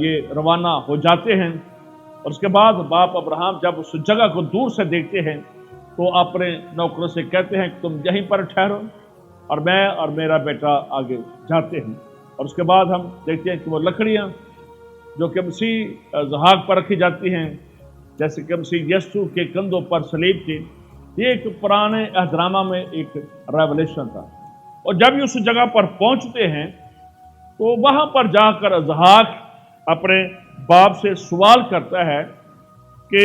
یہ روانہ ہو جاتے ہیں، اور اس کے بعد باپ ابراہم جب اس جگہ کو دور سے دیکھتے ہیں تو اپنے نوکروں سے کہتے ہیں کہ تم یہیں پر ٹھہرو اور میں اور میرا بیٹا آگے جاتے ہیں۔ اور اس کے بعد ہم دیکھتے ہیں کہ وہ لکڑیاں جو کہ مسیح اسحاق پر رکھی جاتی ہیں، جیسے کہ مسیح یسوع کے کندھوں پر صلیب تھی، یہ ایک پرانے عہد نامہ میں ایک ریولیشن تھا۔ اور جب یہ اس جگہ پر پہنچتے ہیں تو وہاں پر جا کر اسحاق اپنے باپ سے سوال کرتا ہے کہ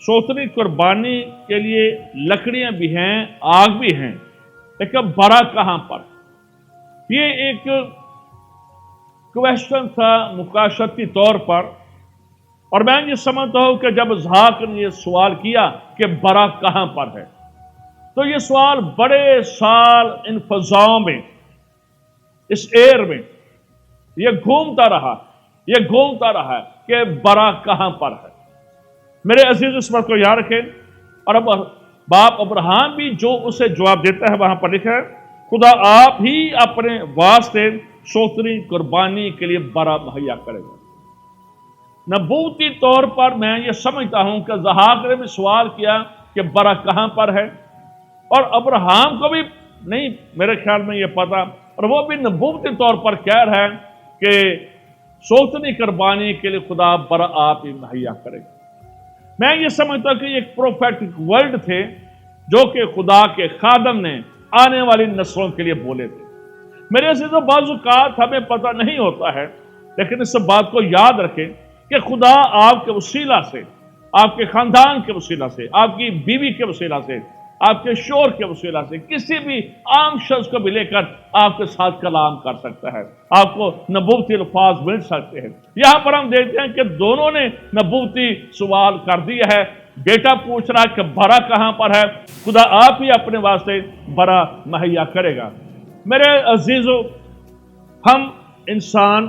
سوتنی قربانی کے لیے لکڑیاں بھی ہیں، آگ بھی ہیں، لیکن برا کہاں پر؟ یہ ایک کویشچن تھا مقاشتی طور پر، اور میں یہ سمجھتا ہوں کہ جب اسحاق نے یہ سوال کیا کہ برا کہاں پر ہے، تو یہ سوال بڑے سال ان فضاؤں میں، اس ایئر میں یہ گھومتا رہا کہ برا کہاں پر ہے۔ میرے عزیز اس بات کو یاد رکھیں، اور اب باپ ابراہم بھی جو اسے جواب دیتا ہے وہاں پر لکھا ہے، خدا آپ ہی اپنے واسطے سوتنی قربانی کے لیے برا مہیا کرے گا۔ نبوتی طور پر میں یہ سمجھتا ہوں کہ اسحاق نے بھی سوال کیا کہ برا کہاں پر ہے، اور ابراہم کو بھی نہیں میرے خیال میں یہ پتا، اور وہ بھی نبوتی طور پر کہہ رہا ہے کہ سوتنی قربانی کے لیے خدا برا آپ ہی مہیا کرے گا۔ میں یہ سمجھتا ہوں کہ ایک پروفیٹک ورڈ تھے جو کہ خدا کے خادم نے آنے والی نسلوں کے لیے بولے تھے۔ میرے عزیزو، بعض اوقات ہمیں پتہ نہیں ہوتا ہے، لیکن اس بات کو یاد رکھیں کہ خدا آپ کے وسیلہ سے، آپ کے خاندان کے وسیلہ سے، آپ کی بیوی کے وسیلہ سے، آپ کے شوہر کے وسیلہ سے، کسی بھی عام شخص کو بھی لے کر آپ کے ساتھ کلام کر سکتا ہے، آپ کو نبوتی الفاظ مل سکتے ہیں۔ یہاں پر ہم دیکھتے ہیں کہ دونوں نے نبوتی سوال کر دیا ہے۔ بیٹا پوچھ رہا ہے کہ برا کہاں پر ہے، خدا آپ ہی اپنے واسطے برا مہیا کرے گا۔ میرے عزیزو، ہم انسان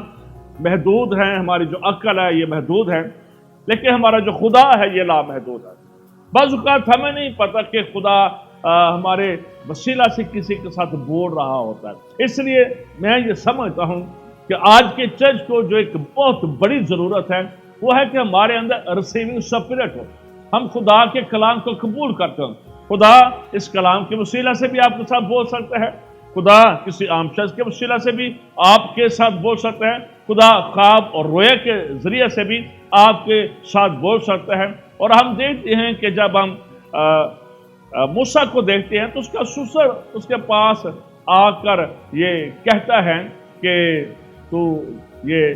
محدود ہیں، ہماری جو عقل ہے یہ محدود ہے، لیکن ہمارا جو خدا ہے یہ لامحدود ہے۔ بعض اوقات ہمیں نہیں پتا کہ خدا ہمارے وسیلہ سے کسی کے ساتھ بول رہا ہوتا ہے۔ اس لیے میں یہ سمجھتا ہوں کہ آج کے چرچ کو جو ایک بہت بڑی ضرورت ہے وہ ہے کہ ہمارے اندر ریسیونگ سپرٹ ہو، ہم خدا کے کلام کو قبول کرتے ہیں۔ خدا اس کلام کے وسیلہ سے بھی آپ کے ساتھ بول سکتا ہے، خدا کسی عام شخص کے وسیلہ سے بھی آپ کے ساتھ بول سکتا ہے، خدا خواب اور رویا کے ذریعے سے بھی آپ کے ساتھ بول سکتا ہے۔ اور ہم دیکھتے ہیں کہ جب ہم موسیٰ کو دیکھتے ہیں تو اس کا سسر اس کے پاس آ کر یہ کہتا ہے کہ تو یہ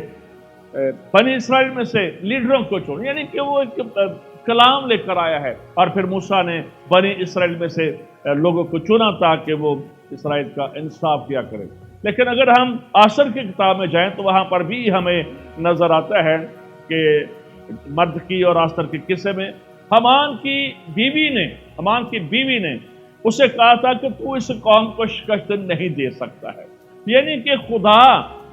بنی اسرائیل میں سے لیڈروں کو چھوڑ، یعنی کہ وہ ایک کلام لے کر آیا ہے، اور پھر موسیٰ نے بنی اسرائیل میں سے لوگوں کو چنا تاکہ وہ اسرائیل کا انصاف کیا کرے۔ لیکن اگر ہم آثر کی کتاب میں جائیں تو وہاں پر بھی ہمیں نظر آتا ہے کہ مرد کی اور آستر کے قصے میں حمان کی بیوی نے اسے کہا تھا کہ تو اس قوم کو شکست نہیں دے سکتا ہے، یعنی کہ خدا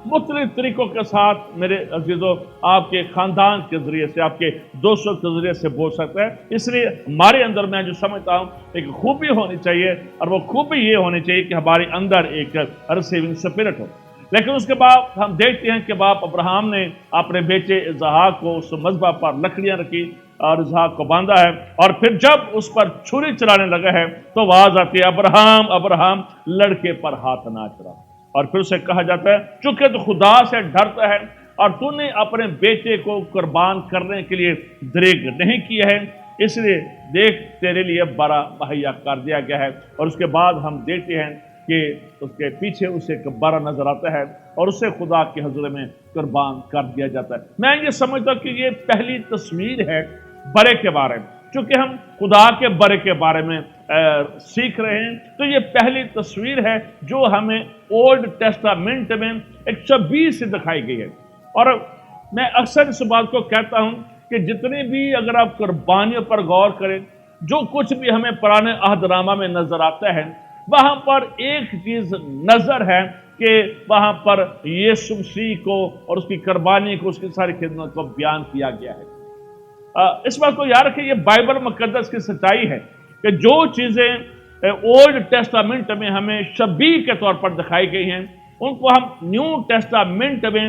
مختلف طریقوں کے ساتھ میرے عزیزو آپ کے خاندان کے ذریعے سے، آپ کے دوستوں کے ذریعے سے بول سکتا ہے۔ اس لیے ہمارے اندر میں جو سمجھتا ہوں ایک خوبی ہونی چاہیے، اور وہ خوبی یہ ہونی چاہیے کہ ہمارے اندر ایک ریسیونگ سپرٹ ہو۔ لیکن اس کے بعد ہم دیکھتے ہیں کہ باپ ابراہم نے اپنے بیٹے اسحاق کو اس مذبح پر لکڑیاں رکھی اور اسحاق کو باندھا ہے، اور پھر جب اس پر چھری چلانے لگا ہے تو آواز آتی ہے، ابراہم ابراہم، لڑکے پر ہاتھ نہ چلا۔ اور پھر اسے کہا جاتا ہے چونکہ تو خدا سے ڈرتا ہے اور تو نے اپنے بیٹے کو قربان کرنے کے لیے دریغ نہیں کیا ہے، اس لیے دیکھ تیرے لیے برا مہیا کر دیا گیا ہے۔ اور اس کے بعد ہم دیکھتے ہیں کہ اس کے پیچھے اسے ایک برا نظر آتا ہے اور اسے خدا کے حضور میں قربان کر دیا جاتا ہے۔ میں یہ سمجھتا ہوں کہ یہ پہلی تصویر ہے برے کے بارے میں، چونکہ ہم خدا کے برے کے بارے میں سیکھ رہے ہیں تو یہ پہلی تصویر ہے جو ہمیں اولڈ ٹیسٹامنٹ میں ایک شبیہ سے دکھائی گئی ہے۔ اور میں اکثر اس بات کو کہتا ہوں کہ جتنی بھی اگر آپ قربانیوں پر غور کریں، جو کچھ بھی ہمیں پرانے عہد نامہ میں نظر آتا ہے، وہاں پر ایک چیز نظر ہے کہ وہاں پر یسوع مسیح کو اور اس کی قربانی کو، اس کی ساری خدمت کو بیان کیا گیا ہے۔ اس بات کو یاد رکھیں، یہ بائبل مقدس کی سچائی ہے کہ جو چیزیں اولڈ ٹیسٹامنٹ میں ہمیں شبیہ کے طور پر دکھائی گئی ہیں، ان کو ہم نیو ٹیسٹامنٹ میں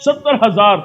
70,000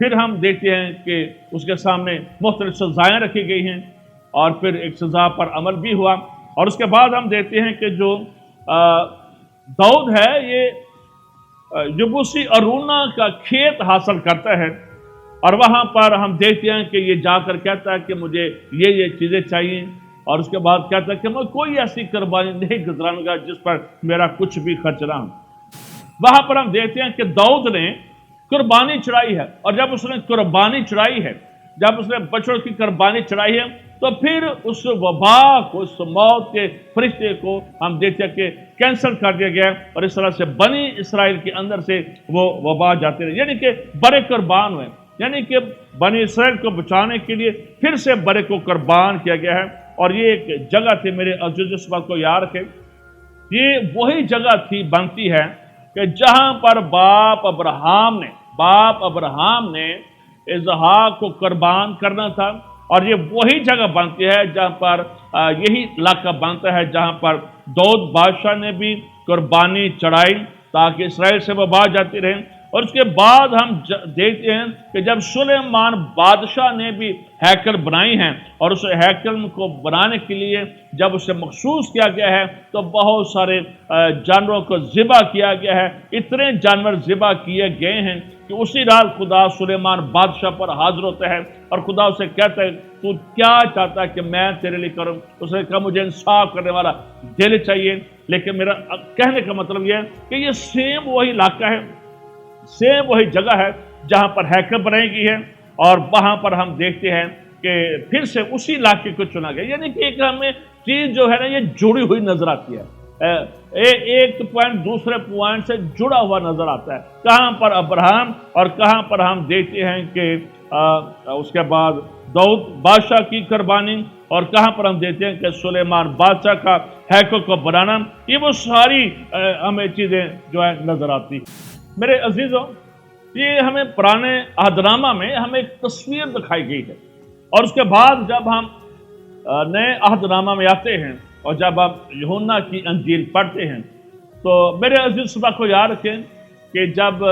پھر ہم دیکھتے ہیں کہ اس کے سامنے مختلف سزائیں رکھی گئی ہیں اور پھر ایک سزا پر عمل بھی ہوا، اور اس کے بعد ہم دیکھتے ہیں کہ جو داؤد ہے یہ یبوسی ارونا کا کھیت حاصل کرتا ہے، اور وہاں پر ہم دیکھتے ہیں کہ یہ جا کر کہتا ہے کہ مجھے یہ چیزیں چاہیے، اور اس کے بعد کہتا ہے کہ میں کوئی ایسی قربانی نہیں گزروں گا جس پر میرا کچھ بھی خرچ نہ ہو۔ وہاں پر ہم دیکھتے ہیں کہ داؤد نے قربانی چڑھائی ہے، اور جب اس نے قربانی چڑھائی ہے، جب اس نے بچڑوں کی قربانی چڑھائی ہے، تو پھر اس وبا کو، اس موت کے فرشتے کو ہم دیکھتے ہیں کہ کینسل کر دیا گیا، اور اس طرح سے بنی اسرائیل کے اندر سے وہ وبا جاتے رہے، یعنی کہ بڑے قربان ہوئے، یعنی کہ بنی اسرائیل کو بچانے کے لیے پھر سے بڑے کو قربان کیا گیا ہے۔ اور یہ ایک جگہ تھی، میرے عزیز، اس بات کو یاد رکھیں، یہ وہی جگہ تھی، بنتی ہے کہ جہاں پر باپ ابراہام نے اسحاق کو قربان کرنا تھا، اور یہ وہی جگہ بنتی ہے جہاں پر یہی علاقہ بنتا ہے جہاں پر داؤد بادشاہ نے بھی قربانی چڑھائی تاکہ اسرائیل سے وبا جاتی رہے۔ اور اس کے بعد ہم دیکھتے ہیں کہ جب سلیمان بادشاہ نے بھی ہیکل بنائی ہیں، اور اس ہیکل کو بنانے کے لیے جب اسے مخصوص کیا گیا ہے تو بہت سارے جانوروں کو ذبح کیا گیا ہے، اتنے جانور ذبح کیے گئے ہیں کہ اسی رات خدا سلیمان بادشاہ پر حاضر ہوتا ہے، اور خدا اسے کہتا ہے تو کیا چاہتا ہے کہ میں تیرے لیے کروں؟ اس نے کہا مجھے انصاف کرنے والا دل چاہیے۔ لیکن میرا کہنے کا مطلب یہ ہے کہ یہ سیم وہی علاقہ ہے، سیم وہی جگہ ہے جہاں پر ہیکل بنائی گئی ہے، اور وہاں پر ہم دیکھتے ہیں کہ پھر سے اسی علاقے کو چنا گیا، یعنی کہ ایک ہمیں چیز جو ہے نا یہ جڑی ہوئی نظر آتی ہے، ایک پوائنٹ دوسرے پوائنٹ سے جڑا ہوا نظر آتا ہے، کہاں پر ابراہم اور کہاں پر ہم دیکھتے ہیں کہ اس کے بعد داؤد بادشاہ کی قربانی، اور کہاں پر ہم دیکھتے ہیں کہ سلیمان بادشاہ کا ہیکل کو بنانا، یہ وہ ساری ہمیں چیزیں جو ہے نظر آتی ہیں۔ میرے عزیزوں، یہ ہمیں پرانے عہد نامہ میں ہمیں ایک تصویر دکھائی گئی ہے، اور اس کے بعد جب ہم نئے عہد نامہ میں آتے ہیں اور جب ہم یوحنا کی انجیل پڑھتے ہیں تو میرے عزیز صبح کو یاد رکھیں کہ جب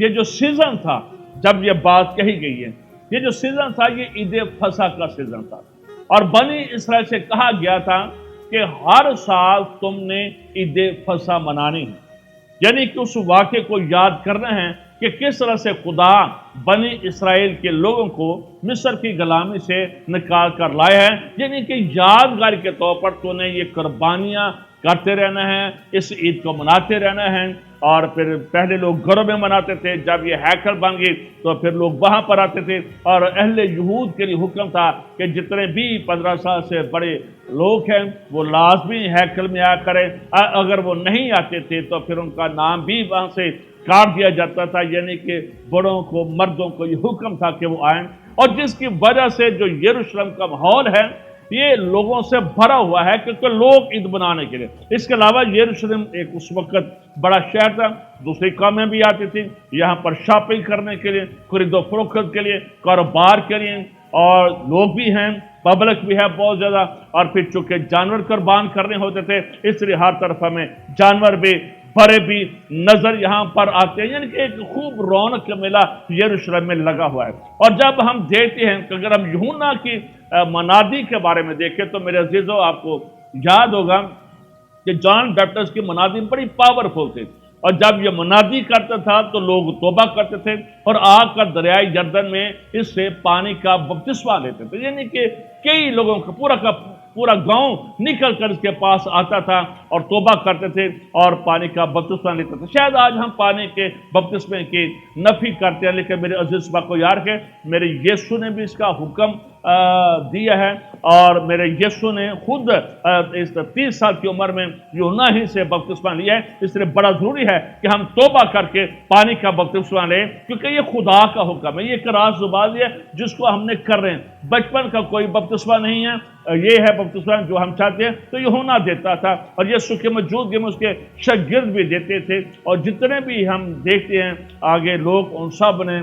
یہ جو سیزن تھا، جب یہ بات کہی گئی ہے، یہ جو سیزن تھا یہ عید فصح کا سیزن تھا، اور بنی اسرائیل سے کہا گیا تھا کہ ہر سال تم نے عید فصح منانی ہے، یعنی کہ اس واقعے کو یاد کرنا ہے کہ کس طرح سے خدا بنی اسرائیل کے لوگوں کو مصر کی غلامی سے نکال کر لائے ہیں، یعنی کہ یادگار کے طور پر تو نے یہ قربانیاں کرتے رہنا ہے، اس عید کو مناتے رہنا ہے۔ اور پھر پہلے لوگ گھروں میں مناتے تھے، جب یہ ہیکل بن گئی تو پھر لوگ وہاں پر آتے تھے، اور اہل یہود کے لیے حکم تھا کہ جتنے بھی 15 سال سے بڑے لوگ ہیں وہ لازمی ہیکل میں آیا کریں، اگر وہ نہیں آتے تھے تو پھر ان کا نام بھی وہاں سے کاٹ دیا جاتا تھا، یعنی کہ بڑوں کو، مردوں کو یہ حکم تھا کہ وہ آئیں۔ اور جس کی وجہ سے جو یروشلم کا ماحول ہے یہ لوگوں سے بھرا ہوا ہے، کیونکہ لوگ عید منانے کے لیے، اس کے علاوہ یروشلم ایک اس وقت بڑا شہر تھا، دوسری قومیں بھی آتی تھیں یہاں پر شاپنگ کرنے کے لیے، خرید و فروخت کے لیے، کاروبار کے لیے، اور لوگ بھی ہیں، پبلک بھی ہے بہت زیادہ، اور پھر چونکہ جانور قربان کرنے ہوتے تھے اس لیے ہر طرف ہمیں جانور بھی، بڑے بھی نظر یہاں پر آتے ہیں، یعنی کہ ایک خوب رونق کا میلہ یروشلم میں لگا ہوا ہے۔ اور جب ہم دیکھتے ہیں کہ اگر ہم یوحنا کی منادی کے بارے میں دیکھیں تو میرے عزیزوں آپ کو یاد ہوگا کہ جان بیپٹسٹ کی منادی بڑی پاورفل تھی، اور جب یہ منادی کرتا تھا تو لوگ توبہ کرتے تھے اور آ کر دریائے یردن میں اس سے پانی کا بپتسمہ لیتے تھے، یعنی کہ کئی لوگوں کا پورا گاؤں نکل کر اس کے پاس آتا تھا اور توبہ کرتے تھے اور پانی کا بپتسمہ لیتے تھے۔ شاید آج ہم پانی کے بپتسمے کی نفی کرتے ہیں، لیکن میرے عزیز کو یاد رکھیں میرے یسوع نے بھی اس کا حکم دیا ہے، اور میرے یسوع نے خود اس 30 سال کی عمر میں یوحنا ہی سے بپتسمہ لیا ہے، اس لیے بڑا ضروری ہے کہ ہم توبہ کر کے پانی کا بپتسمہ لیں، کیونکہ یہ خدا کا حکم ہے، یہ ایک راز زبان ہے جس کو ہم نے کر رہے ہیں۔ بچپن کا کوئی بپتسمہ نہیں ہے، یہ ہے بپتسمہ جو ہم چاہتے ہیں تو یوحنا دیتا تھا، اور یسوع کی موجودگی میں اس کے شاگرد بھی دیتے تھے، اور جتنے بھی ہم دیکھتے ہیں آگے لوگ ان سب نے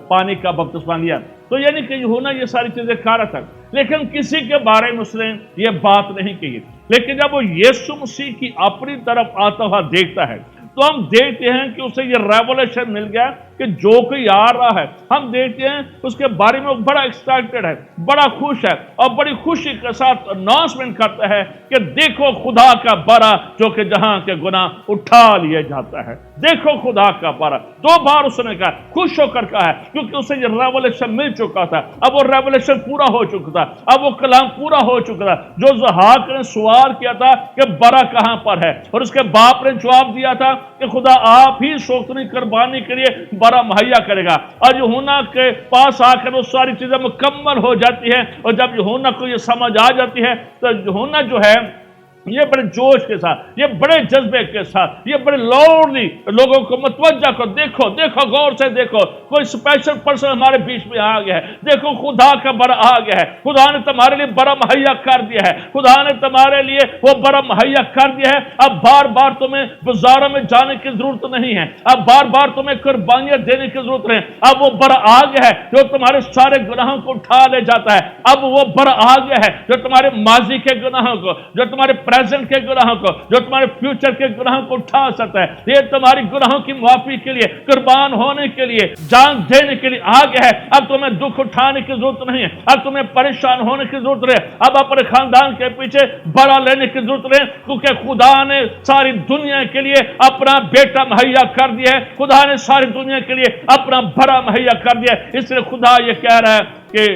پانی کا بپتسمہ لیا۔ تو یعنی کہ یوحنا یہ ساری چیزیں کھا رہا تھا، لیکن کسی کے بارے میں اس نے یہ بات نہیں کہی، لیکن جب وہ یسوع مسیح کی اپنی طرف آتا ہوا دیکھتا ہے تو ہم دیکھتے ہیں کہ اسے یہ ریولیشن مل گیا کہ جو کوئی آ رہا ہے ہم دیکھتے ہیں اس کے بارے میں وہ بڑا ایکسائٹڈ ہے، بڑا خوش ہے، اور بڑی خوشی کے ساتھ اناؤنسمنٹ کرتا ہے کہ دیکھو خدا کا بڑا جو کہ جہاں کے گناہ اٹھا لیا جاتا ہے، دیکھو خدا کا بڑا۔ 2 بار اس نے کہا، خوش ہو کر کہا ہے، کیونکہ اسے یہ ریولیشن مل چکا تھا، اب وہ ریولیشن پورا ہو چکا تھا، اب وہ کلام پورا ہو چکا تھا جو زحاق نے سوال کیا تھا کہ بڑا کہاں پر ہے، اور اس کے باپ نے جواب دیا تھا کہ خدا آپ ہی سوکھنی قربانی کے لیے بڑا مہیا کرے گا۔ اور یوحنا کے پاس آ کر وہ ساری چیزیں مکمل ہو جاتی ہیں، اور جب یوحنا کو یہ سمجھ آ جاتی ہے تو یوحنا جو ہے یہ بڑے جوش کے ساتھ، یہ بڑے جذبے کے ساتھ، یہ بڑے لاؤڈلی لوگوں کو متوجہ کر، دیکھو دیکھو غور سے دیکھو، کوئی اسپیشل پرسن ہمارے بیچ میں آ گیا ہے، دیکھو خدا کا بڑا آ گیا ہے، خدا نے تمہارے لیے بڑا مہیا کر دیا ہے، خدا نے تمہارے لیے وہ بڑا مہیا کر دیا ہے۔ اب بار بار تمہیں بازاروں میں جانے کی ضرورت نہیں ہے، اب بار بار تمہیں قربانیاں دینے کی ضرورت نہیں، اب وہ بڑا آ گیا ہے جو تمہارے سارے گناہوں کو اٹھا لے جاتا ہے، اب وہ بڑا آ گیا ہے جو تمہارے ماضی کے گناہوں کو، جو تمہارے پریزنٹ کے گناہوں کو، جو تمہارے فیوچر کے گناہوں کو اٹھا سکتا ہے، یہ تمہاری گناہوں کی معافی کے لیے، قربان ہونے کے لیے، جان دینے کے لیے آ گیا ہے۔ اب تمہیں دکھ اٹھانے کی ضرورت نہیں ہے، اب تمہیں پریشان ہونے کی ضرورت نہیں ہے، اب اپنے خاندان کے پیچھے بڑا لینے کی ضرورت نہیں، کیونکہ خدا نے ساری دنیا کے لیے اپنا بیٹا مہیا کر دیا ہے، خدا نے ساری دنیا کے لیے اپنا بڑا مہیا کر دیا ہے۔ اس لیے خدا یہ کہہ رہا ہے کہ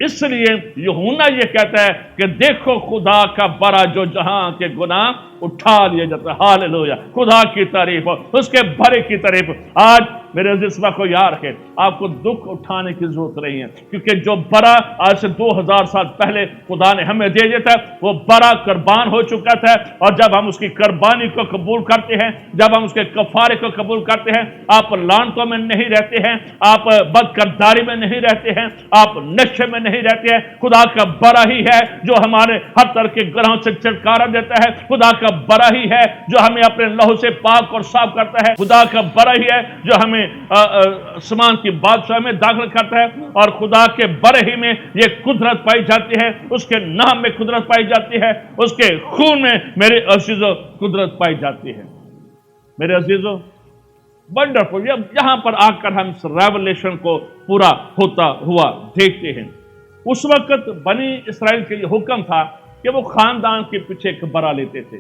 اس لیے یوحنا یہ کہتا ہے کہ دیکھو خدا کا بڑا جو جہاں کے گناہ اٹھا لیا جاتا ہے۔ ہاللویا، خدا کی تعریف ہو، اس کے بڑے کی تعریف ہو۔ آج میرے عزیز کو یاد رکھیں، آپ کو دکھ اٹھانے کی ضرورت نہیں ہے، کیونکہ جو بڑا آج سے 2000 سال پہلے خدا نے ہمیں دے دیا تھا وہ بڑا قربان ہو چکا تھا، اور جب ہم اس کی قربانی کو قبول کرتے ہیں، جب ہم اس کے کفارے کو قبول کرتے ہیں، آپ لعنتوں میں نہیں رہتے ہیں، آپ بدکرداری میں نہیں رہتے ہیں، آپ نشے میں نہیں رہتے ہیں۔ خدا کا بڑا ہی ہے جو ہمارے ہر طرح کے گناہوں سے چھٹکارا دیتا ہے، خدا کا بڑا ہی ہے جو ہمیں اپنے لہو سے پاک اور صاف کرتا ہے، خدا کا بڑا ہی ہے جو ہمیں آسمان کی بادشاہ میں داخل کرتا ہے، اور خدا کے بڑے ہی میں یہ قدرت پائی جاتی ہے، اس کے نام میں قدرت پائی جاتی ہے، اس کے خون میں میرے عزیزو قدرت پائی جاتی ہے۔ میرے عزیزو ونڈرفل، یہاں پر آ کر ہم اس ریولیشن کو پورا ہوتا ہوا دیکھتے ہیں۔ اس وقت بنی اسرائیل کے یہ حکم تھا کہ وہ خاندان کے پیچھے ایک برا لیتے تھے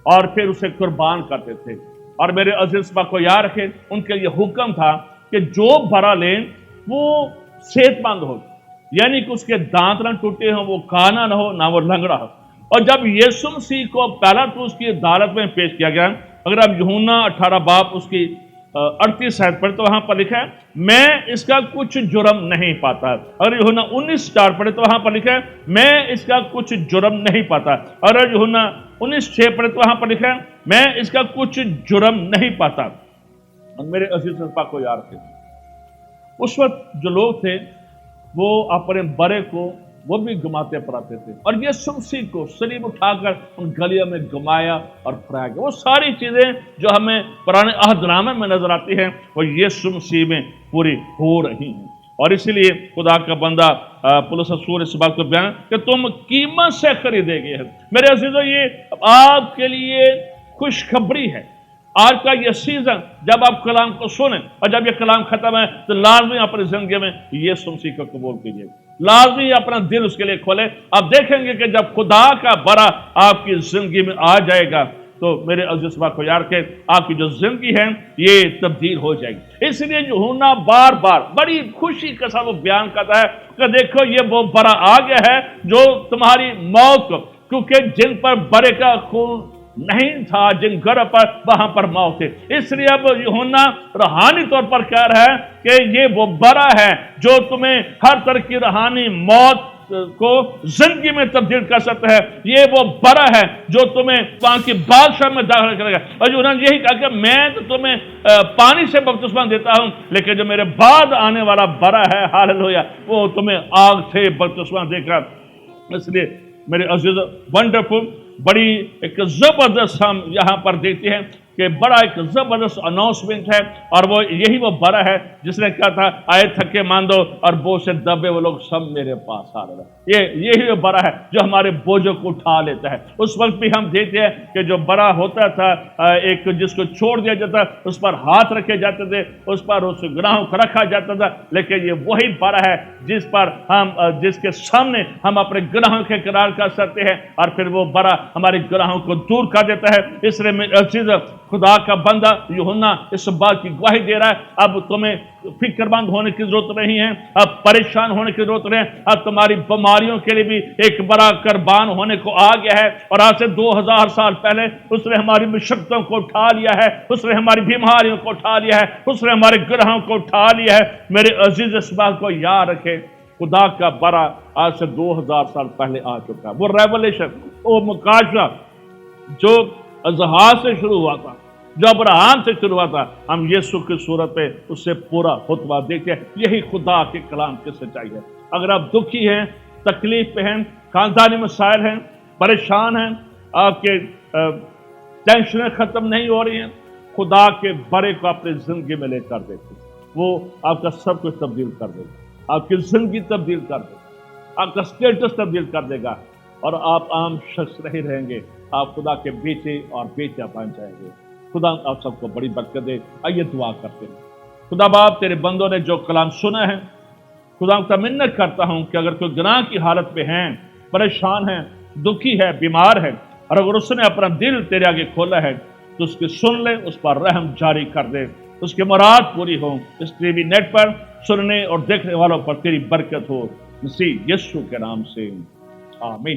اور پھر اسے قربان کرتے تھے، اور میرے عزیز کو یاد رکھیں ان کے یہ حکم تھا کہ جو برا لیں وہ صحت مند ہو، یعنی کہ اس کے دانت نہ ٹوٹے ہوں، وہ کانا نہ ہو، نہ وہ لنگڑا ہو۔ اور جب یسوع مسیح کو پہلا تو اس کی عدالت میں پیش کیا گیا، اگر آپ یوحنا 18 باب اس کی 38 آیت پڑھے تو وہاں پر لکھا ہے میں اس کا کچھ جرم نہیں پاتا۔ اگر یوحنا 19:4 پڑھے تو وہاں پر لکھا ہے میں اس کا کچھ جرم نہیں پاتا۔ اگر یوحنا 19:6 پڑھے تو وہاں پر لکھا ہے میں اس کا کچھ جرم نہیں پاتا۔ اور میرے عزیز پاک کو یاد رکھیں، اس وقت جو لوگ تھے وہ اپنے بڑے کو وہ بھی گماتے پڑاتے تھے، اور یسوع مسیح کو صلیب اٹھا کر ان گلیوں میں گمایا اور پھرایا گیا۔ وہ ساری چیزیں جو ہمیں پرانے عہد نامے میں نظر آتی ہیں وہ یسوع مسیح میں پوری ہو رہی ہیں، اور اسی لیے خدا کا بندہ پولس رسول اس بات کو بیان کہ تم قیمت سے خریدے گئے ہیں۔ میرے عزیزو یہ آپ کے لیے خوشخبری ہے۔ آج کا یہ سیزن جب آپ کلام کو سنیں اور جب یہ کلام ختم ہے تو لازمی اپنی زندگی میں یسوع مسیح کو قبول کیجیے، لازمی اپنا دل اس کے لیے کھولے۔ آپ دیکھیں گے کہ جب خدا کا بڑا آپ کی زندگی میں آ جائے گا تو میرے عزیز بات کو یاد رکھیں آپ کی جو زندگی ہے یہ تبدیل ہو جائے گی۔ اس لیے یوحنا بار بار بڑی خوشی کے ساتھ وہ بیان کرتا ہے کہ دیکھو یہ وہ بڑا آ گیا ہے جو تمہاری موت کو، کیونکہ جن پر بڑے کا خون نہیں تھا، جن گھر پر وہاں پر موت ہے، اس لیے اب یوحنا روحانی طور پر کہہ رہا ہے کہ یہ وہ بڑا ہے جو تمہیں ہر طرح کی روحانی موت کو زندگی میں تبدیل کر سکتا ہے، یہ وہ بڑا ہے جو تمہیں وہاں کی بادشاہ میں داخل کرے گا۔ اور یوحنا نے یہی کہا کہ میں تو تمہیں پانی سے بپتسمہ دیتا ہوں، لیکن جو میرے بعد آنے والا بڑا ہے ہاللویا وہ تمہیں آگ سے بپتسمہ دے گا۔ اس لیے میرے عزیز ونڈرفل بڑی ایک زبردست ہم یہاں پر دیکھتے ہیں کہ بڑا ایک زبردست اناؤنسمنٹ ہے، اور وہ یہی وہ بڑا ہے جس نے کہا تھا آئے تھکے ماندو اور بوجھ سے دبے وہ لوگ سب میرے پاس آ رہے ہیں۔ یہی وہ بڑا ہے جو ہمارے بوجھوں کو اٹھا لیتا ہے۔ اس وقت بھی ہم دیکھتے ہیں کہ جو بڑا ہوتا تھا، ایک جس کو چھوڑ دیا جاتا، اس پر ہاتھ رکھے جاتے تھے، اس پر اس گناہوں کو رکھا جاتا تھا، لیکن یہ وہی بڑا ہے جس پر ہم جس کے سامنے ہم اپنے گناہوں کے اقرار کر سکتے ہیں، اور پھر وہ بڑا ہمارے گناہوں کو دور کر دیتا ہے۔ اس لیے میرے عزیز، خدا کا بندہ یوحنا اس بات کی گواہی دے رہا ہے، اب تمہیں فکر مند ہونے کی ضرورت نہیں ہے، اب پریشان ہونے کی ضرورت نہیں ہے، اب تمہاری بیماریوں کے لیے بھی ایک بڑا قربان ہونے کو آ گیا ہے، اور آج سے 2000 سال پہلے اس نے ہماری مشقتوں کو اٹھا لیا ہے، اس نے ہماری بیماریوں کو اٹھا لیا ہے، اس نے ہمارے گناہوں کو اٹھا لیا ہے۔ میرے عزیز، اس بات کو یاد رکھے، خدا کا بڑا آج سے 2000 سال پہلے آ چکا ہے۔ وہ ریولیشن، وہ مکاشفہ جو اظہار سے شروع ہوا تھا، جو ابراہیم سے شروع ہوا تھا، ہم یسوع کی صورت پہ اس سے پورا خطبہ دیکھتے ہیں۔ یہی خدا کے کلام کی سچائی ہے۔ اگر آپ دکھی ہیں، تکلیف پہ ہیں، خاندانی مسائل ہیں، پریشان ہیں، آپ کے ٹینشنیں ختم نہیں ہو رہی ہیں، خدا کے بڑے کو اپنی زندگی میں لے کر دیتے، وہ آپ کا سب کچھ تبدیل کر دے گا، آپ کی زندگی تبدیل کر دے گا، آپ کا اسٹیٹس تبدیل کر دے گا، اور آپ عام شخص نہیں رہیں گے، آپ خدا کے بیٹے اور بیٹیاں بن جائیں گے۔ خدا آپ سب کو بڑی برکت دے۔ آئیے دعا کرتے ہیں۔ خدا باپ، تیرے بندوں نے جو کلام سنا ہے، خدا کا منت کرتا ہوں کہ اگر کوئی گناہ کی حالت پہ ہیں، پریشان ہیں، دکھی ہے، بیمار ہے، اور اگر اس نے اپنا دل تیرے آگے کھولا ہے تو اس کی سن لے، اس پر رحم جاری کر دے، اس کی مراد پوری ہو۔ اس ٹی وی نیٹ پر سننے اور دیکھنے والوں پر تیری برکت ہو، مسیح یسوع کے نام سے، آمین۔